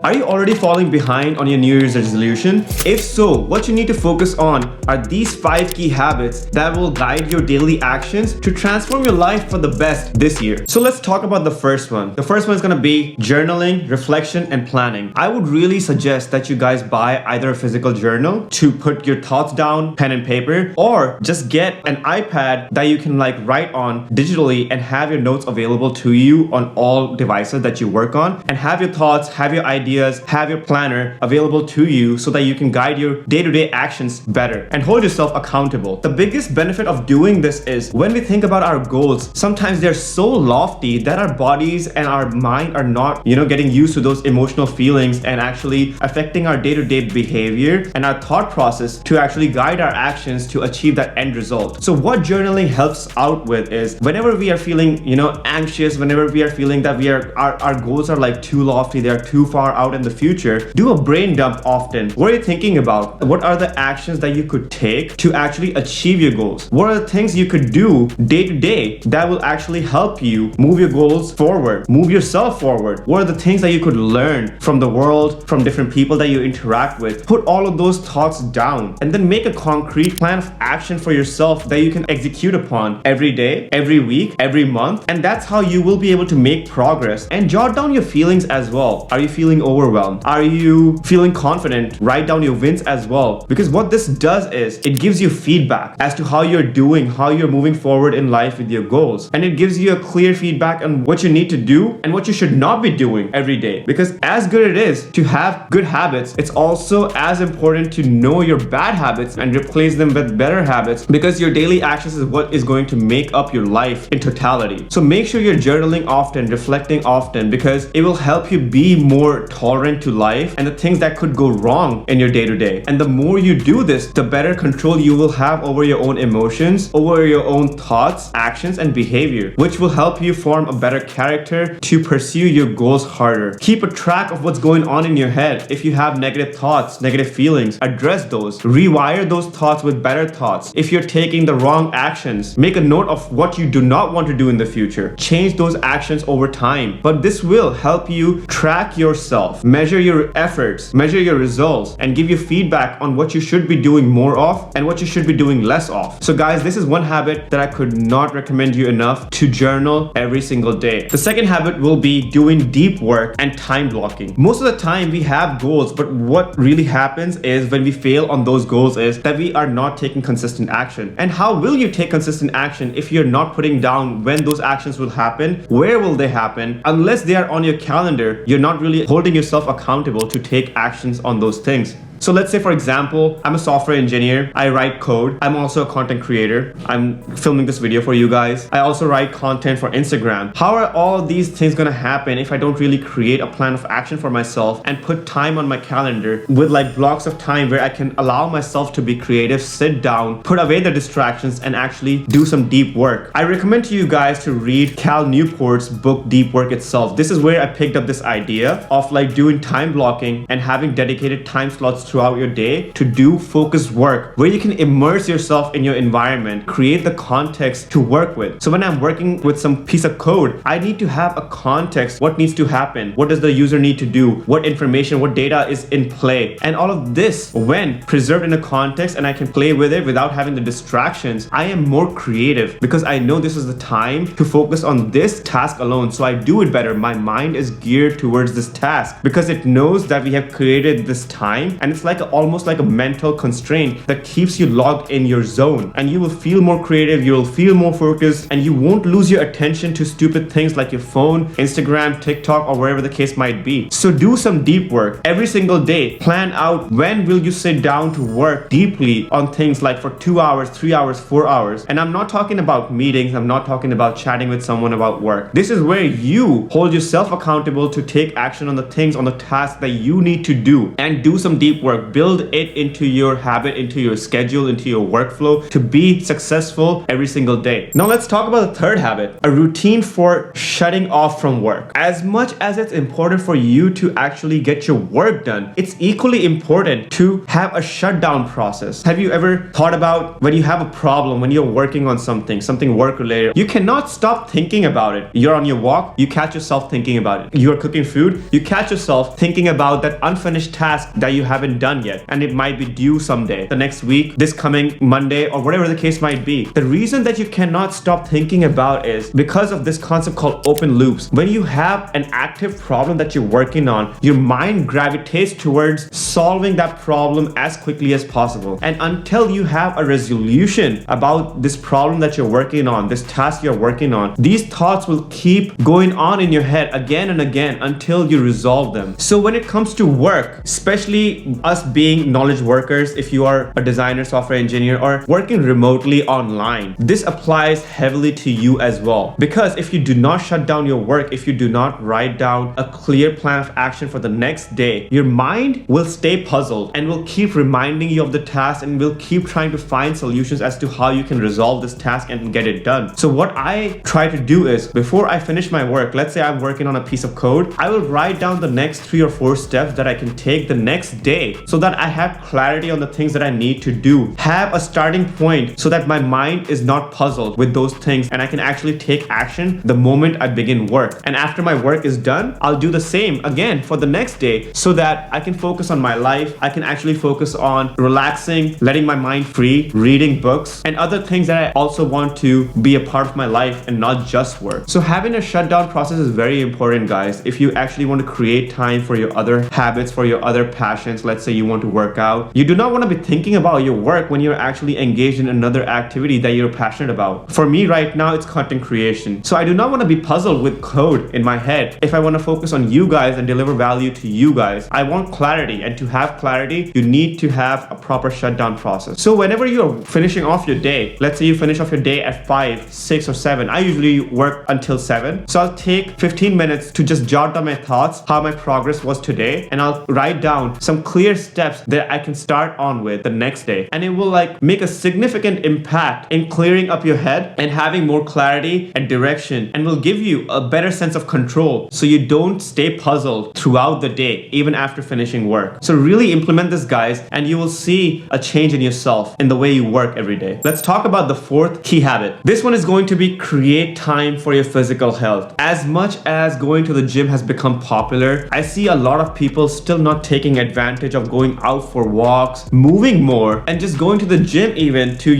Are you already falling behind on your New Year's resolution? If so, what you need to focus on are these 5 key habits that will guide your daily actions to transform your life for the best this year. So let's talk about the first one. The first one is going to be journaling, reflection, and planning. I would really suggest that you guys buy either a physical journal to put your thoughts down, pen and paper, or just get an iPad that you can write on digitally and have your notes available to you on all devices that you work on, and have your thoughts, have your ideas, have your planner available to you so that you can guide your day-to-day actions better and hold yourself accountable. The biggest benefit of doing this is when we think about our goals, sometimes they're so lofty that our bodies and our mind are not, getting used to those emotional feelings and actually affecting our day-to-day behavior and our thought process to actually guide our actions to achieve that end result. So what journaling helps out with is whenever we are feeling, anxious, whenever we are feeling that our goals are too lofty, they are too far out in the future, do a brain dump often. What are you thinking about? What are the actions that you could take to actually achieve your goals? What are the things you could do day to day that will actually help you move your goals forward, move yourself forward? What are the things that you could learn from the world, from different people that you interact with? Put all of those thoughts down and then make a concrete plan of action for yourself that you can execute upon every day, every week, every month. And that's how you will be able to make progress. And jot down your feelings as well. Are you feeling overwhelmed? Are you feeling confident? Write down your wins as well. Because what this does is it gives you feedback as to how you're doing, how you're moving forward in life with your goals. And it gives you a clear feedback on what you need to do and what you should not be doing every day. Because as good it is to have good habits, it's also as important to know your bad habits and replace them with better habits, because your daily actions is what is going to make up your life in totality. So make sure you're journaling often, reflecting often, because it will help you be more tolerant to life and the things that could go wrong in your day-to-day. And the more you do this, the better control you will have over your own emotions, over your own thoughts, actions, and behavior, which will help you form a better character to pursue your goals harder. Keep a track of what's going on in your head. If you have negative thoughts, negative feelings, address those. Rewire those thoughts with better thoughts. If you're taking the wrong actions, make a note of what you do not want to do in the future. Change those actions over time. But this will help you track yourself, measure your efforts, measure your results, and give you feedback on what you should be doing more of and what you should be doing less of. So guys, this is one habit that I could not recommend you enough: to journal every single day. The second habit will be doing deep work and time blocking. Most of the time we have goals, but what really happens is when we fail on those goals is that we are not taking consistent action. And how will you take consistent action if you're not putting down when those actions will happen? Where will they happen? Unless they are on your calendar, you're not really holding yourself accountable to take actions on those things. So let's say, for example, I'm a software engineer. I write code. I'm also a content creator. I'm filming this video for you guys. I also write content for Instagram. How are all these things going to happen if I don't really create a plan of action for myself and put time on my calendar with blocks of time where I can allow myself to be creative, sit down, put away the distractions, and actually do some deep work? I recommend to you guys to read Cal Newport's book, Deep Work itself. This is where I picked up this idea of doing time blocking and having dedicated time slots throughout your day to do focused work where you can immerse yourself in your environment, create the context to work with. So when I'm working with some piece of code, I need to have a context. What needs to happen? What does the user need to do? What information, what data is in play? And all of this, when preserved in a context and I can play with it without having the distractions, I am more creative because I know this is the time to focus on this task alone. So I do it better. My mind is geared towards this task because it knows that we have created this time, and it's almost like a mental constraint that keeps you logged in your zone, and you will feel more creative, you will feel more focused, and you won't lose your attention to stupid things like your phone, Instagram, TikTok, or wherever the case might be. So do some deep work every single day. Plan out when will you sit down to work deeply on things for 2 hours, 3 hours, 4 hours. And I'm not talking about meetings, I'm not talking about chatting with someone about work. This is where you hold yourself accountable to take action on the things, on the tasks that you need to do, and do some deep work work. Build it into your habit, into your schedule, into your workflow to be successful every single day. Now let's talk about the third habit, a routine for shutting off from work. As much as it's important for you to actually get your work done, it's equally important to have a shutdown process. Have you ever thought about when you have a problem, when you're working on something work related, you cannot stop thinking about it. You're on your walk, you catch yourself thinking about it. You're cooking food, you catch yourself thinking about that unfinished task that you haven't done yet, and it might be due someday, the next week, this coming Monday, or whatever the case might be. The reason that you cannot stop thinking about is because of this concept called open loops. When you have an active problem that you're working on, your mind gravitates towards solving that problem as quickly as possible. And until you have a resolution about this problem that you're working on, this task you're working on, these thoughts will keep going on in your head again and again until you resolve them. So when it comes to work, especially us being knowledge workers, if you are a designer, software engineer, or working remotely online, this applies heavily to you as well. Because if you do not shut down your work, if you do not write down a clear plan of action for the next day, your mind will stay puzzled and will keep reminding you of the task and will keep trying to find solutions as to how you can resolve this task and get it done. So what I try to do is, before I finish my work, let's say I'm working on a piece of code, I will write down the next 3 or 4 steps that I can take the next day so that I have clarity on the things that I need to do. Have a starting point so that my mind is not puzzled with those things and I can actually take action the moment I begin work. And after my work is done, I'll do the same again for the next day so that I can focus on my life. I can actually focus on relaxing, letting my mind free, reading books, and other things that I also want to be a part of my life and not just work. So having a shutdown process is very important, guys. If you actually want to create time for your other habits, for your other passions, let's say you want to work out, you do not want to be thinking about your work when you're actually engaged in another activity that you're passionate about. For me right now, it's content creation. So I do not want to be puzzled with code in my head. If I want to focus on you guys and deliver value to you guys, I want clarity. And to have clarity, you need to have a proper shutdown process. So whenever you're finishing off your day, let's say you finish off your day at 5, 6, or 7. I usually work until 7. So I'll take 15 minutes to just jot down my thoughts, how my progress was today, and I'll write down some clear steps that I can start on with the next day. And it will make a significant impact in clearing up your head and having more clarity and direction, and will give you a better sense of control so you don't stay puzzled throughout the day, even after finishing work. So really implement this, guys, and you will see a change in yourself in the way you work every day. Let's talk about the fourth key habit. This one is going to be create time for your physical health. As much as going to the gym has become popular, I see a lot of people still not taking advantage of going out for walks, moving more, and just going to the gym even to,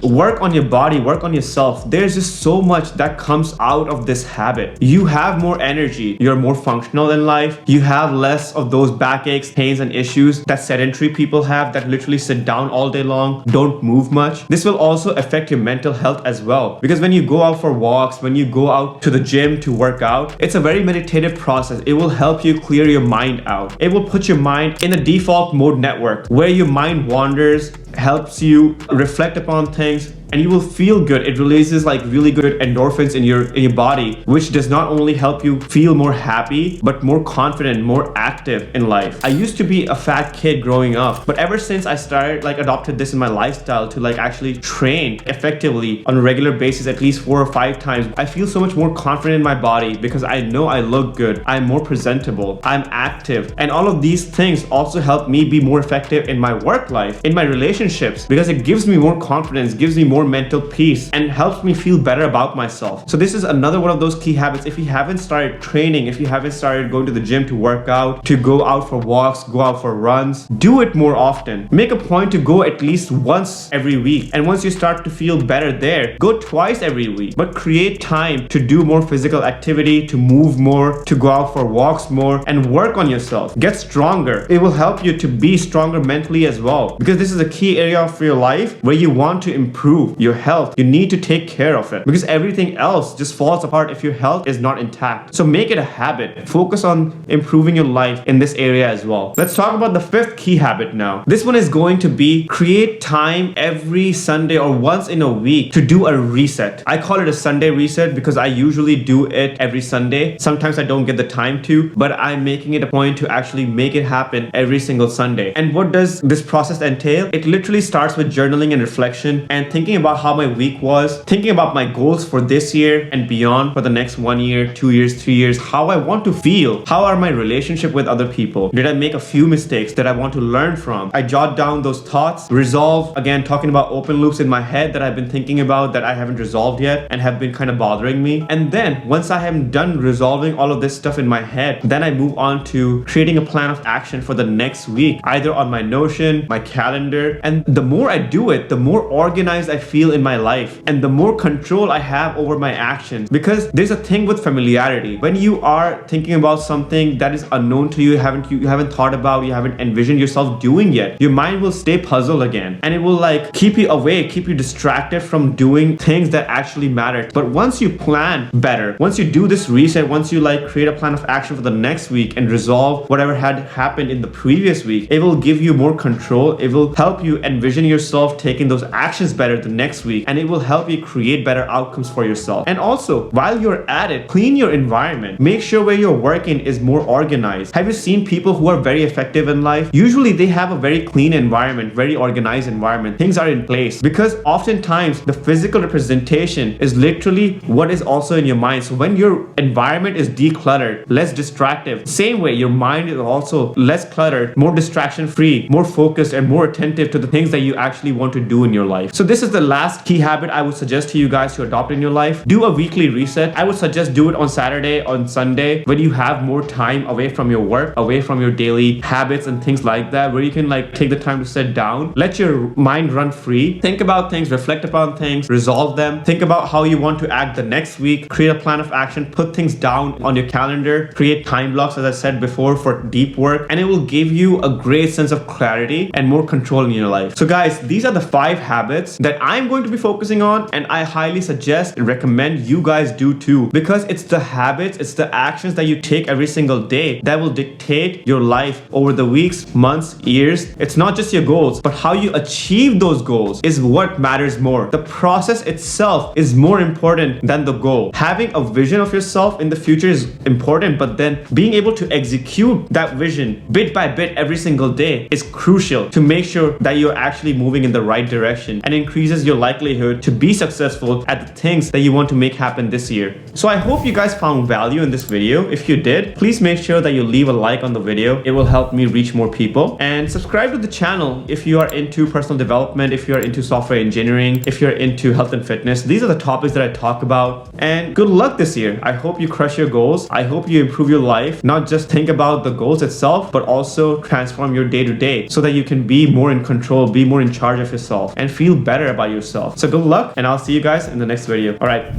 work on your body, work on yourself. There's just so much that comes out of this habit. You have more energy, you're more functional in life, you have less of those backaches, pains, and issues that sedentary people have that literally sit down all day long, don't move much. This will also affect your mental health as well, because when you go out for walks, when you go out to the gym to work out, it's a very meditative process. It will help you clear your mind out. It will put your mind in a default mode network where your mind wanders, helps you reflect upon things, and you will feel good. It releases really good endorphins in your body, which does not only help you feel more happy, but more confident, more active in life. I used to be a fat kid growing up, but ever since I started adopted this in my lifestyle to actually train effectively on a regular basis, at least 4 or 5 times, I feel so much more confident in my body because I know I look good, I'm more presentable, I'm active, and all of these things also help me be more effective in my work life, in my relationships, because it gives me more confidence, gives me more mental peace, and helps me feel better about myself. So this is another one of those key habits. If you haven't started training, if you haven't started going to the gym to work out, to go out for walks, go out for runs, do it more often. Make a point to go at least once every week. And once you start to feel better there, go twice every week. But create time to do more physical activity, to move more, to go out for walks more, and work on yourself. Get stronger. It will help you to be stronger mentally as well, because this is a key area of your life where you want to improve. improve your health, you need to take care of it, because everything else just falls apart if your health is not intact. So make it a habit. Focus on improving your life in this area as well. Let's talk about the fifth key habit now. This one is going to be create time every Sunday or once in a week to do a reset. I call it a Sunday reset because I usually do it every Sunday. Sometimes I don't get the time to, but I'm making it a point to actually make it happen every single Sunday. And what does this process entail? It literally starts with journaling and reflection and thinking about how my week was, thinking about my goals for this year and beyond, for the next 1 year, 2 years, 3 years, how I want to feel, how are my relationship with other people, did I make a few mistakes that I want to learn from. I jot down those thoughts, resolve, again talking about open loops in my head that I've been thinking about that I haven't resolved yet and have been kind of bothering me. And then once I am done resolving all of this stuff in my head, then I move on to creating a plan of action for the next week, either on my Notion, my calendar. And the more I do it, the more organized I feel in my life and the more control I have over my actions. Because there's a thing with familiarity. When you are thinking about something that is unknown to you, you haven't thought about, you haven't envisioned yourself doing yet, your mind will stay puzzled again and it will like keep you away, keep you distracted from doing things that actually matter. But once you plan better, once you do this reset, once you like create a plan of action for the next week and resolve whatever had happened in the previous week, it will give you more control. It will help you envision yourself taking those actions better the next week, and it will help you create better outcomes for yourself. And also, while you're at it, clean your environment. Make sure where you're working is more organized. Have you seen people who are very effective in life? Usually they have a very clean environment, very organized environment. Things are in place because oftentimes the physical representation is literally what is also in your mind. So when your environment is decluttered, less distractive, same way your mind is also less cluttered, more distraction free, more focused and more attentive to the things that you actually want to do in your life. So this is the last key habit I would suggest to you guys to adopt in your life. Do a weekly reset. I would suggest do it on Saturday, on Sunday, when you have more time away from your work, away from your daily habits and things like that, where you can like take the time to sit down, let your mind run free, think about things, reflect upon things, resolve them, think about how you want to act the next week, create a plan of action, put things down on your calendar, create time blocks, as I said before, for deep work, and it will give you a great sense of clarity and more control in your life. So guys, these are the 5 habits that I'm going to be focusing on, and I highly suggest and recommend you guys do too, because it's the habits, it's the actions that you take every single day that will dictate your life over the weeks, months, years. It's not just your goals, but how you achieve those goals is what matters more. The process itself is more important than the goal. Having a vision of yourself in the future is important, but then being able to execute that vision bit by bit every single day is crucial to make sure that you're actually moving in the right direction and increases your likelihood to be successful at the things that you want to make happen this year. So I hope you guys found value in this video. If you did, please make sure that you leave a like on the video. It will help me reach more people, and subscribe to the channel if you are into personal development, if you're into software engineering, if you're into health and fitness. These are the topics that I talk about, and good luck this year. I hope you crush your goals. I hope you improve your life, not just think about the goals itself, but also transform your day to day so that you can be more in control, be more in charge of yourself and feel better about yourself. So good luck, and I'll see you guys in the next video. All right.